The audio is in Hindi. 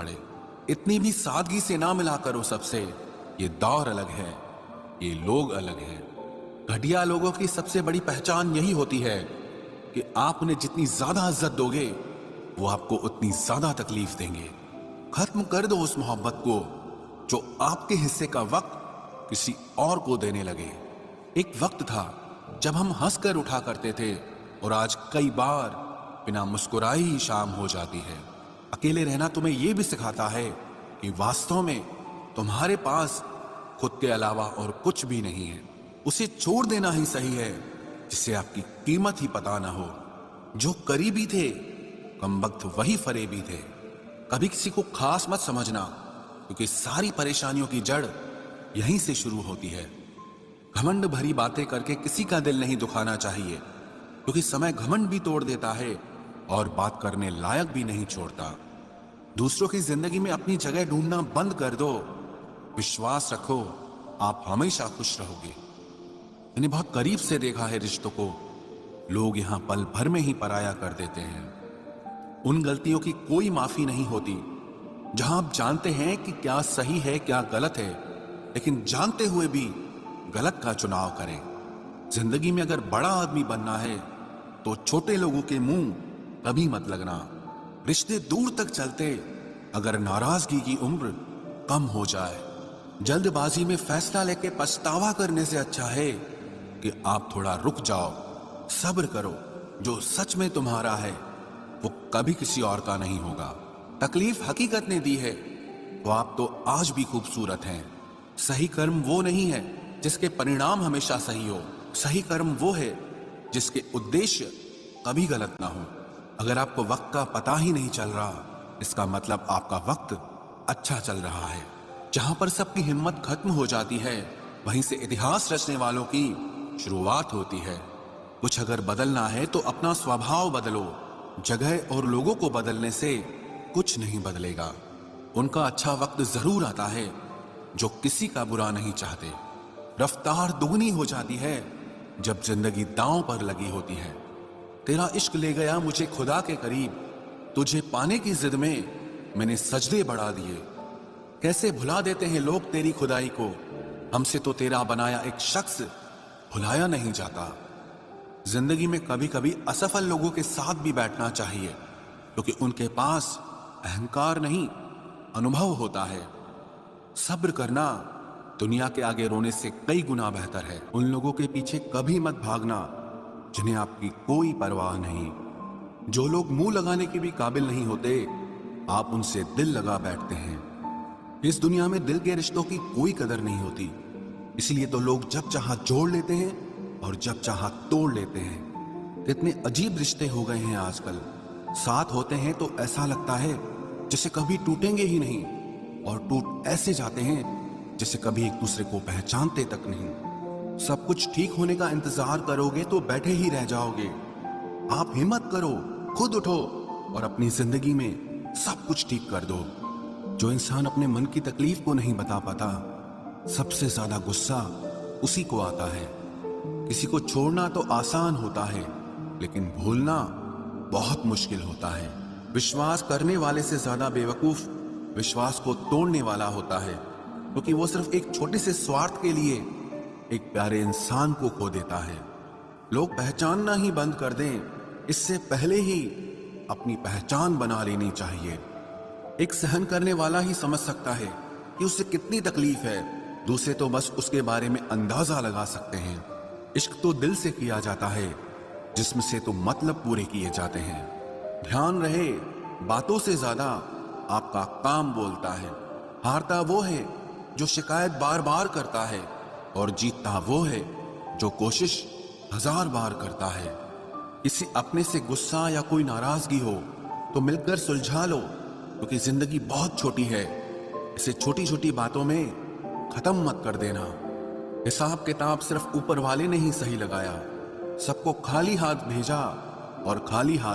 पड़े। इतनी भी सादगी से ना मिला करो सबसे, ये दौर अलग है, ये लोग अलग हैं। घटिया लोगों की सबसे बड़ी पहचान यही होती है कि आप उन्हें जितनी ज्यादा इज्जत दोगे वो आपको उतनी ज्यादा तकलीफ देंगे। खत्म कर दो उस मोहब्बत को जो आपके हिस्से का वक्त किसी और को देने लगे। एक वक्त था जब हम हंसकर उठा करते थे और आज कई बार बिना मुस्कुराए ही शाम हो जाती है। अकेले रहना तुम्हें यह भी सिखाता है कि वास्तव में तुम्हारे पास खुद के अलावा और कुछ भी नहीं है। उसे छोड़ देना ही सही है जिससे आपकी कीमत ही पता ना हो। जो करीबी थे कमबख्त वही फरेबी थे। कभी किसी को खास मत समझना, क्योंकि सारी परेशानियों की जड़ यहीं से शुरू होती है। घमंड भरी बातें करके किसी का दिल नहीं दुखाना चाहिए, क्योंकि समय घमंड भी तोड़ देता है और बात करने लायक भी नहीं छोड़ता। दूसरों की जिंदगी में अपनी जगह ढूंढना बंद कर दो। विश्वास रखो, आप हमेशा खुश रहोगे। मैंने बहुत करीब से देखा है रिश्तों को, लोग यहां पल भर में ही पराया कर देते हैं। उन गलतियों की कोई माफी नहीं होती जहां आप जानते हैं कि क्या सही है क्या गलत है, लेकिन जानते हुए भी गलत का चुनाव करें। जिंदगी में अगर बड़ा आदमी बनना है तो छोटे लोगों के मुंह कभी मत लगना। रिश्ते दूर तक चलते अगर नाराजगी की उम्र कम हो जाए। जल्दबाजी में फैसला लेके पछतावा करने से अच्छा है कि आप थोड़ा रुक जाओ, सब्र करो। जो सच में तुम्हारा है वो कभी किसी और का नहीं होगा। तकलीफ हकीकत ने दी है तो आप तो आज भी खूबसूरत हैं। सही कर्म वो नहीं है जिसके परिणाम हमेशा सही हो। सही कर्म वो है जिसके उद्देश्य कभी गलत ना हो। अगर आपको वक्त का पता ही नहीं चल रहा, इसका मतलब आपका वक्त अच्छा चल रहा है। जहां पर सबकी हिम्मत खत्म हो जाती है, वहीं से इतिहास रचने वालों की शुरुआत होती है। कुछ अगर बदलना है तो अपना स्वभाव बदलो। जगह और लोगों को बदलने से कुछ नहीं बदलेगा। उनका अच्छा वक्त जरूर आता है जो किसी का बुरा नहीं चाहते। रफ्तार दुगनी हो जाती है जब जिंदगी दांव पर लगी होती है। तेरा इश्क ले गया मुझे खुदा के करीब, तुझे पाने की जिद में मैंने सजदे बढ़ा दिए। कैसे भुला देते हैं लोग तेरी खुदाई को, हमसे तो तेरा बनाया एक शख्स भुलाया नहीं जाता। जिंदगी में कभी कभी असफल लोगों के साथ भी बैठना चाहिए, क्योंकि उनके पास अहंकार नहीं अनुभव होता है। सब्र करना दुनिया के आगे रोने से कई गुना बेहतर है। उन लोगों के पीछे कभी मत भागना जिन्हें आपकी कोई परवाह नहीं। जो लोग मुंह लगाने के भी काबिल नहीं होते, आप उनसे दिल लगा बैठते हैं। इस दुनिया में दिल के रिश्तों की कोई कदर नहीं होती, इसलिए तो लोग जब चाहा जोड़ लेते हैं और जब चाहा तोड़ लेते हैं। इतने अजीब रिश्ते हो गए हैं आजकल। साथ होते हैं तो ऐसा लगता है जैसे कभी टूटेंगे ही नहीं, और टूट ऐसे जाते हैं जैसे कभी एक दूसरे को पहचानते तक नहीं। सब कुछ ठीक होने का इंतजार करोगे तो बैठे ही रह जाओगे। आप हिम्मत करो, खुद उठो और अपनी जिंदगी में सब कुछ ठीक कर दो। जो इंसान अपने मन की तकलीफ को नहीं बता पाता, सबसे ज्यादा गुस्सा उसी को आता है। किसी को छोड़ना तो आसान होता है, लेकिन भूलना बहुत मुश्किल होता है। विश्वास करने वाले से ज्यादा बेवकूफ विश्वास को तोड़ने वाला होता है, क्योंकि वो सिर्फ एक छोटे से स्वार्थ के लिए एक प्यारे इंसान को खो देता है। लोग पहचानना ही बंद कर दें, इससे पहले ही अपनी पहचान बना लेनी चाहिए। एक सहन करने वाला ही समझ सकता है कि उसे कितनी तकलीफ है, दूसरे तो बस उसके बारे में अंदाजा लगा सकते हैं। इश्क तो दिल से किया जाता है, जिस्म से तो मतलब पूरे किए जाते हैं। ध्यान रहे, बातों से ज्यादा आपका काम बोलता है। हारता वो है जो शिकायत बार बार करता है, और जीतता वो है जो कोशिश 1000 बार करता है। किसी अपने से गुस्सा या कोई नाराजगी हो तो मिलकर सुलझा लो, क्योंकि जिंदगी बहुत छोटी है। इसे छोटी छोटी बातों में खत्म मत कर देना। हिसाब किताब सिर्फ ऊपर वाले ने ही सही लगाया। सबको खाली हाथ भेजा और खाली हाथ